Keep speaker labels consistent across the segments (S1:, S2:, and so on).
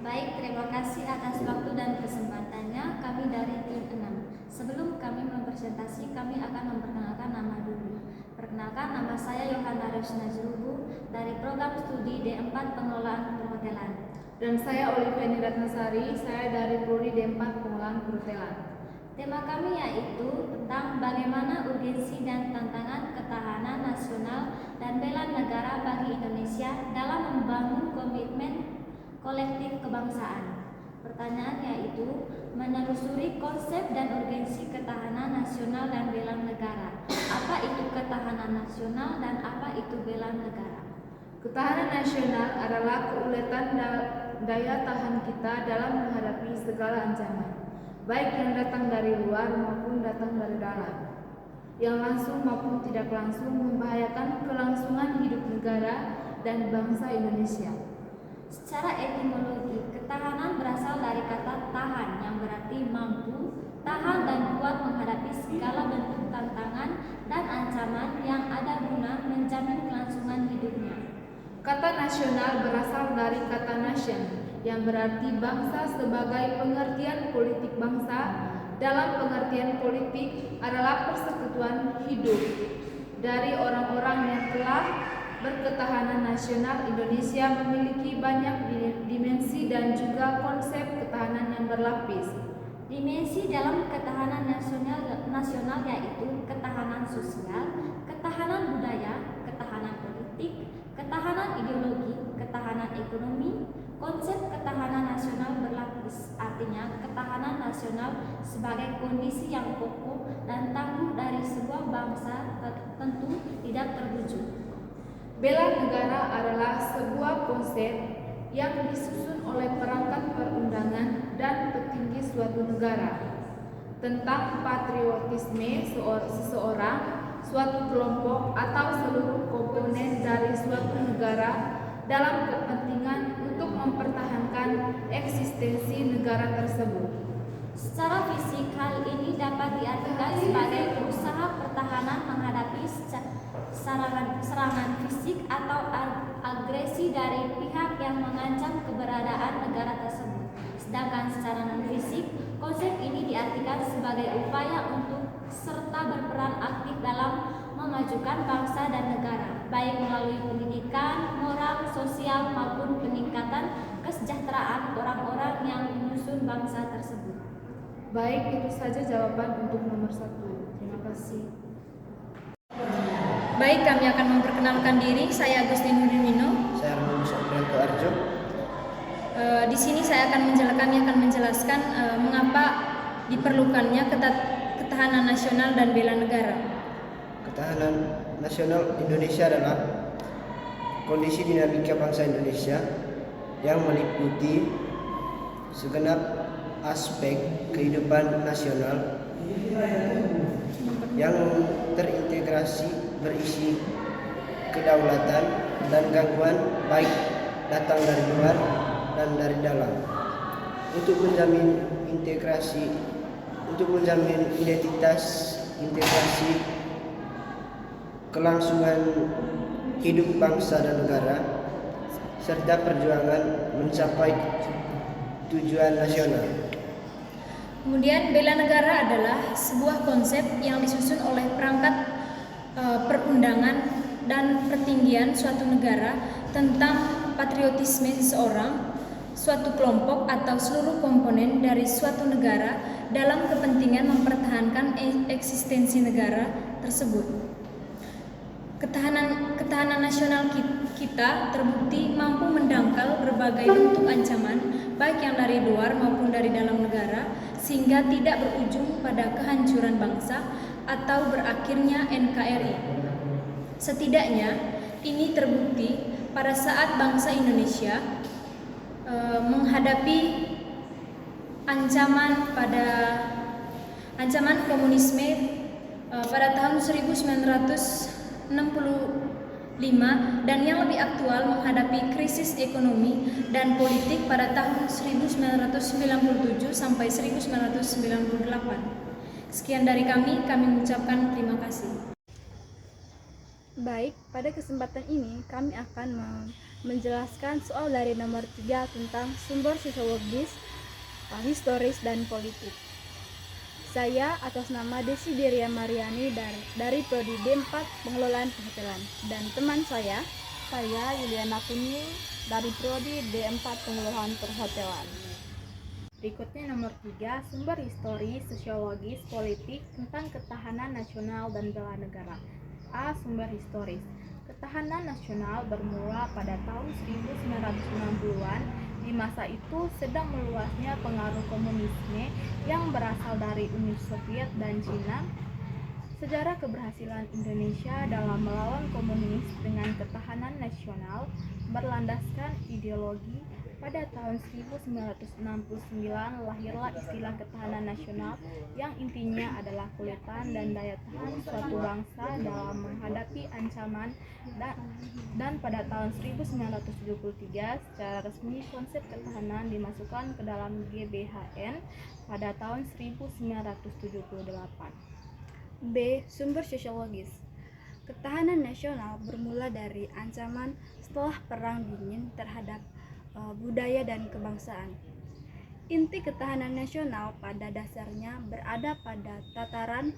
S1: Baik, terima kasih atas waktu dan kesempatannya. Kami dari tim 6. Sebelum kami mempresentasi, kami akan memperkenalkan nama dulu. Perkenalkan, nama saya Yohana Rosna Jurubu dari program studi D4 Pengelolaan Perhotelan.
S2: Dan saya Olivia Ratnasari, saya dari Prodi D4 Pengelolaan Perhotelan.
S1: Tema kami yaitu tentang bagaimana urgensi dan tantangan ketahanan nasional dan bela negara bagi Indonesia dalam membangun komitmen kolektif kebangsaan. Pertanyaan yaitu menelusuri konsep dan urgensi ketahanan nasional dan bela negara. Apa itu ketahanan nasional dan apa itu bela negara?
S2: Ketahanan nasional adalah keuletan daya tahan kita dalam menghadapi segala ancaman, baik yang datang dari luar maupun datang dari dalam, yang langsung maupun tidak langsung membahayakan kelangsungan hidup negara dan bangsa Indonesia.
S1: Secara etimologi, ketahanan berasal dari kata tahan yang berarti mampu, tahan dan kuat menghadapi segala bentuk tantangan dan ancaman yang ada guna menjamin kelangsungan hidupnya.
S2: Kata nasional berasal dari kata nation yang berarti bangsa sebagai pengertian politik bangsa. Dalam pengertian politik adalah persekutuan hidup dari orang-orang yang telah berketahanan nasional. Indonesia memiliki banyak dimensi dan juga konsep ketahanan yang berlapis.
S1: Dimensi dalam ketahanan nasional yaitu ketahanan sosial, ketahanan budaya, ketahanan politik, ketahanan ideologi, ketahanan ekonomi. Konsep ketahanan nasional berlapis, artinya ketahanan nasional sebagai kondisi yang pokok dan tangguh dari sebuah bangsa tentu tidak terwujud.
S2: Bela negara adalah sebuah konsep yang disusun oleh perangkat perundangan dan petinggi suatu negara tentang patriotisme seseorang, suatu kelompok atau seluruh komponen dari suatu negara dalam kepentingan untuk mempertahankan eksistensi negara tersebut.
S1: Secara fisik, hal ini dapat diartikan sebagai usaha pertahanan menghadapi serangan fisik atau agresi dari pihak yang mengancam keberadaan negara tersebut. Sedangkan secara non-fisik, konsep ini diartikan sebagai upaya untuk serta berperan aktif dalam memajukan bangsa dan negara, baik melalui pendidikan, moral, sosial, maupun peningkatan kesejahteraan orang-orang yang menyusun bangsa tersebut.
S2: Baik, itu saja jawaban untuk nomor 1. Terima kasih.
S3: Baik, kami akan memperkenalkan diri. Saya Agustin Hudimino.
S4: Saya Armando Soprianto Arjo.
S3: Di sini kami akan menjelaskan mengapa diperlukannya ketahanan nasional dan bela negara.
S4: Ketahanan nasional Indonesia adalah kondisi dinamika bangsa Indonesia yang meliputi segenap aspek kehidupan nasional yang terintegrasi, berisi kedaulatan dan gangguan baik datang dari luar dan dari dalam. Untuk menjamin identitas, integrasi, kelangsungan hidup bangsa dan negara, serta perjuangan mencapai tujuan nasional.
S3: Kemudian bela negara adalah sebuah konsep yang disusun oleh perangkat perundangan dan pertinggian suatu negara tentang patriotisme seseorang, suatu kelompok atau seluruh komponen dari suatu negara dalam kepentingan mempertahankan eksistensi negara tersebut. Ketahanan nasional kita terbukti mampu mendangkal berbagai bentuk ancaman, baik yang dari luar maupun dari dalam negara, sehingga tidak berujung pada kehancuran bangsa atau berakhirnya NKRI. Setidaknya, ini terbukti pada saat bangsa Indonesia menghadapi ancaman komunisme pada tahun 1965 dan yang lebih aktual menghadapi krisis ekonomi dan politik pada tahun 1997 sampai 1998. Sekian dari kami mengucapkan terima kasih.
S5: Baik, pada kesempatan ini kami akan menjelaskan soal dari nomor 3 tentang sumber sosiologis, historis, dan politik. Saya atas nama Desideria Mariani dari Prodi D4 Pengelolaan Perhotelan, dan teman saya Yuliana Kunil dari Prodi D4 Pengelolaan Perhotelan. Berikutnya nomor 3, sumber histori, sosiologis, politik tentang ketahanan nasional dan bela negara. A. Sumber historis. Ketahanan nasional bermula pada tahun 1960-an. Di masa itu sedang meluasnya pengaruh komunisme yang berasal dari Uni Soviet dan Cina. Sejarah keberhasilan Indonesia dalam melawan komunis dengan ketahanan nasional berlandaskan ideologi. Pada tahun 1969 lahirlah istilah ketahanan nasional yang intinya adalah kekuatan dan daya tahan suatu bangsa dalam menghadapi ancaman, dan pada tahun 1973 secara resmi konsep ketahanan dimasukkan ke dalam GBHN pada tahun 1978. B. Sumber sosiologis. Ketahanan nasional bermula dari ancaman setelah Perang Dingin terhadap budaya dan kebangsaan. Inti ketahanan nasional pada dasarnya berada pada tataran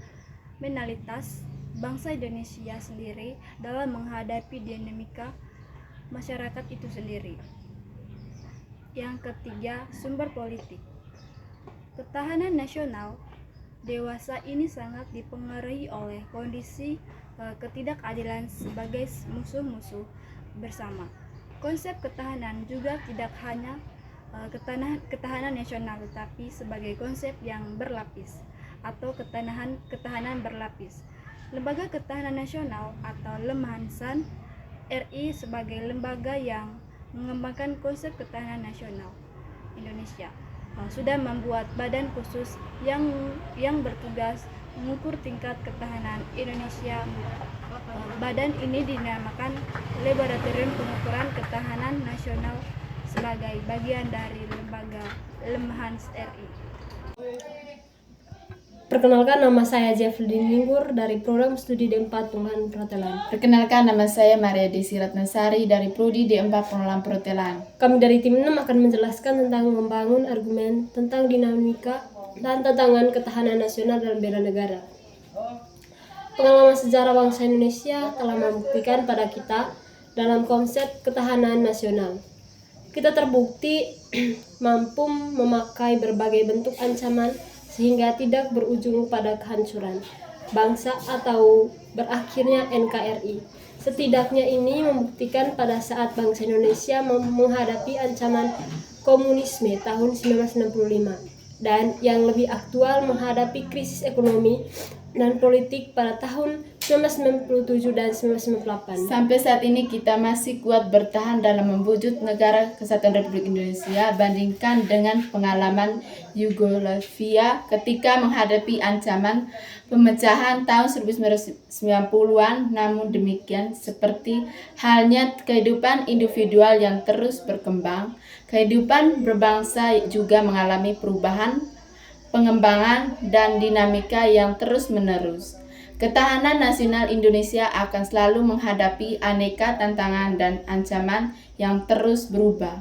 S5: mentalitas bangsa Indonesia sendiri dalam menghadapi dinamika masyarakat itu sendiri. Yang ketiga, sumber politik. Ketahanan nasional dewasa ini sangat dipengaruhi oleh kondisi ketidakadilan sebagai musuh-musuh bersama. Konsep ketahanan juga tidak hanya ketahanan nasional, tetapi sebagai konsep yang berlapis atau ketahanan berlapis. Lembaga Ketahanan Nasional atau Lemhansan RI sebagai lembaga yang mengembangkan konsep ketahanan nasional Indonesia sudah membuat badan khusus yang bertugas mengukur tingkat ketahanan Indonesia. Badan ini dinamakan Laboratorium Pengukuran Ketahanan Nasional sebagai bagian dari lembaga Lemhans RI.
S6: Perkenalkan, nama saya Jeffrey Minggur dari Program Studi D4 Pengelolaan Perhotelan.
S7: Perkenalkan, nama saya Maria Desi Ratnasari dari Prodi D4 Pengelolaan Perhotelan.
S6: Kami dari tim 6 akan menjelaskan tentang membangun argumen tentang dinamika dan tantangan ketahanan nasional dalam bela negara. Pengalaman sejarah bangsa Indonesia telah membuktikan pada kita dalam konsep ketahanan nasional. Kita terbukti mampu memakai berbagai bentuk ancaman sehingga tidak berujung pada kehancuran bangsa atau berakhirnya NKRI. Setidaknya ini membuktikan pada saat bangsa Indonesia menghadapi ancaman komunisme tahun 1965 dan yang lebih aktual menghadapi krisis ekonomi dan politik pada tahun 1997 dan 1998.
S7: Sampai saat ini kita masih kuat bertahan dalam mewujud negara kesatuan Republik Indonesia bandingkan dengan pengalaman Yugoslavia ketika menghadapi ancaman pemecahan tahun 1990-an. Namun demikian, seperti halnya kehidupan individual yang terus berkembang, kehidupan berbangsa juga mengalami perubahan, pengembangan, dan dinamika yang terus-menerus. Ketahanan nasional Indonesia akan selalu menghadapi aneka tantangan dan ancaman yang terus berubah.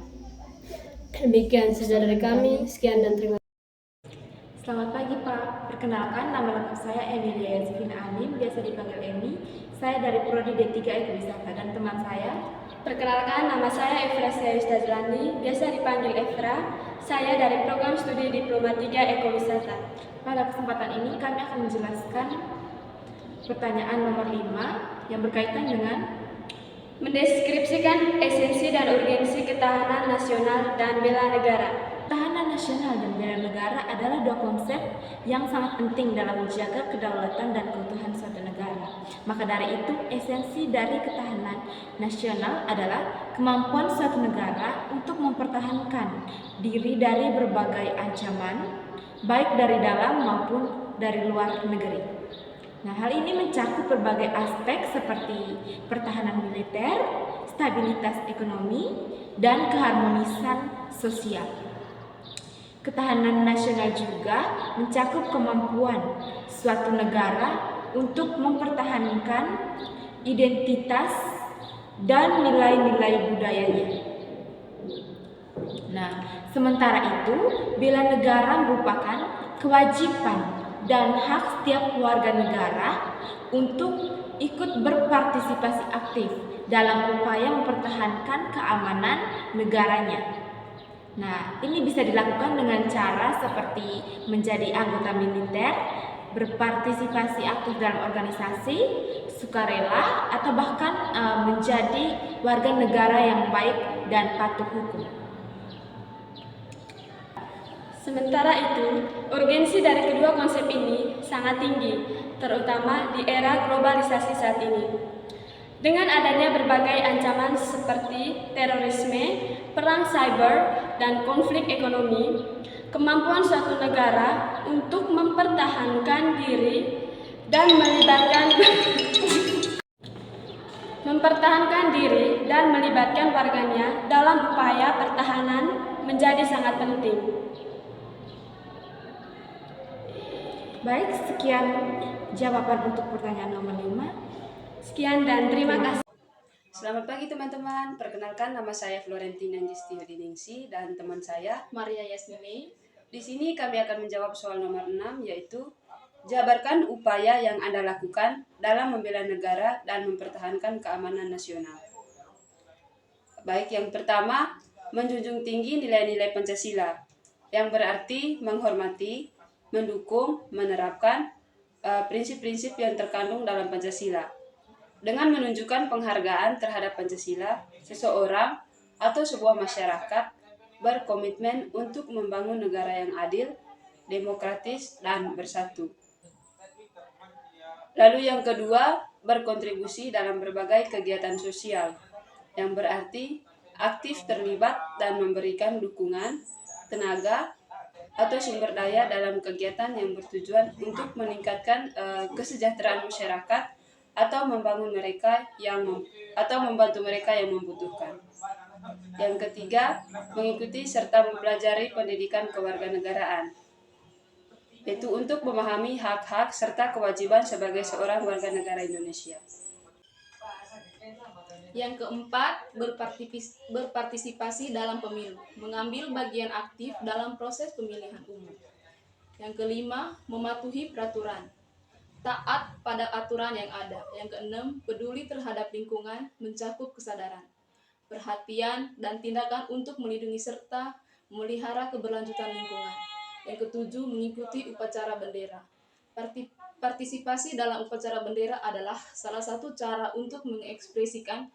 S6: Demikian saja dari kami. Sekian dan terima kasih.
S8: Selamat pagi Pak, perkenalkan nama lengkap saya Emilia Yazfin Anim, biasa dipanggil Emi. Saya dari Prodi D3 Ekowisata, dan teman saya.
S9: Perkenalkan, nama saya Efrasia Yustazlani, biasa dipanggil Efra. Saya dari Program Studi Diploma 3 Ekowisata.
S8: Pada kesempatan ini kami akan menjelaskan pertanyaan nomor 5 yang berkaitan dengan
S9: mendeskripsikan esensi dan urgensi ketahanan nasional dan bela negara.
S8: Ketahanan nasional dan bela negara adalah dua konsep yang sangat penting dalam menjaga kedaulatan dan keutuhan suatu negara. Maka dari itu, esensi dari ketahanan nasional adalah kemampuan suatu negara untuk mempertahankan diri dari berbagai ancaman, baik dari dalam maupun dari luar negeri. Nah, hal ini mencakup berbagai aspek seperti pertahanan militer, stabilitas ekonomi, dan keharmonisan sosial. Ketahanan nasional juga mencakup kemampuan suatu negara untuk mempertahankan identitas dan nilai-nilai budayanya. Nah, sementara itu, bela negara merupakan kewajiban dan hak setiap warga negara untuk ikut berpartisipasi aktif dalam upaya mempertahankan keamanan negaranya. Nah, ini bisa dilakukan dengan cara seperti menjadi anggota militer, berpartisipasi aktif dalam organisasi, sukarela, atau bahkan menjadi warga negara yang baik dan patuh hukum.
S9: Sementara itu, urgensi dari kedua konsep ini sangat tinggi, terutama di era globalisasi saat ini. Dengan adanya berbagai ancaman seperti terorisme, perang cyber, dan konflik ekonomi, kemampuan suatu negara untuk mempertahankan diri dan melibatkan warganya dalam upaya pertahanan menjadi sangat penting.
S8: Baik, sekian jawaban untuk pertanyaan nomor 5.
S9: Sekian dan terima kasih.
S10: Selamat pagi teman-teman, perkenalkan nama saya Florentina Justio Diningsi dan teman saya
S7: Maria Yasmini.
S10: Di sini kami akan menjawab soal nomor 6, yaitu jabarkan upaya yang Anda lakukan dalam membela negara dan mempertahankan keamanan nasional. Baik, yang pertama, menjunjung tinggi nilai-nilai Pancasila, yang berarti menghormati, mendukung, menerapkan prinsip-prinsip yang terkandung dalam Pancasila. Dengan menunjukkan penghargaan terhadap Pancasila, seseorang atau sebuah masyarakat berkomitmen untuk membangun negara yang adil, demokratis, dan bersatu. Lalu yang kedua, berkontribusi dalam berbagai kegiatan sosial, yang berarti aktif terlibat dan memberikan dukungan, tenaga, atau sumber daya dalam kegiatan yang bertujuan untuk meningkatkan kesejahteraan masyarakat atau membangun membantu mereka yang membutuhkan. Yang ketiga, mengikuti serta mempelajari pendidikan kewarganegaraan, yaitu untuk memahami hak-hak serta kewajiban sebagai seorang warga negara Indonesia.
S7: Yang keempat, berpartisipasi dalam pemilu, mengambil bagian aktif dalam proses pemilihan umum. Yang kelima, mematuhi peraturan, taat pada aturan yang ada. Yang keenam, peduli terhadap lingkungan, mencakup kesadaran, perhatian, dan tindakan untuk melindungi serta memelihara keberlanjutan lingkungan. Yang ketujuh, mengikuti upacara bendera. Partisipasi dalam upacara bendera adalah salah satu cara untuk mengekspresikan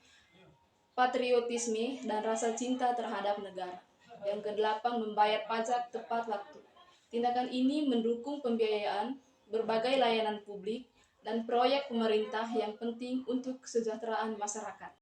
S7: patriotisme dan rasa cinta terhadap negara. Yang kedelapan, membayar pajak tepat waktu. Tindakan ini mendukung pembiayaan berbagai layanan publik dan proyek pemerintah yang penting untuk kesejahteraan masyarakat.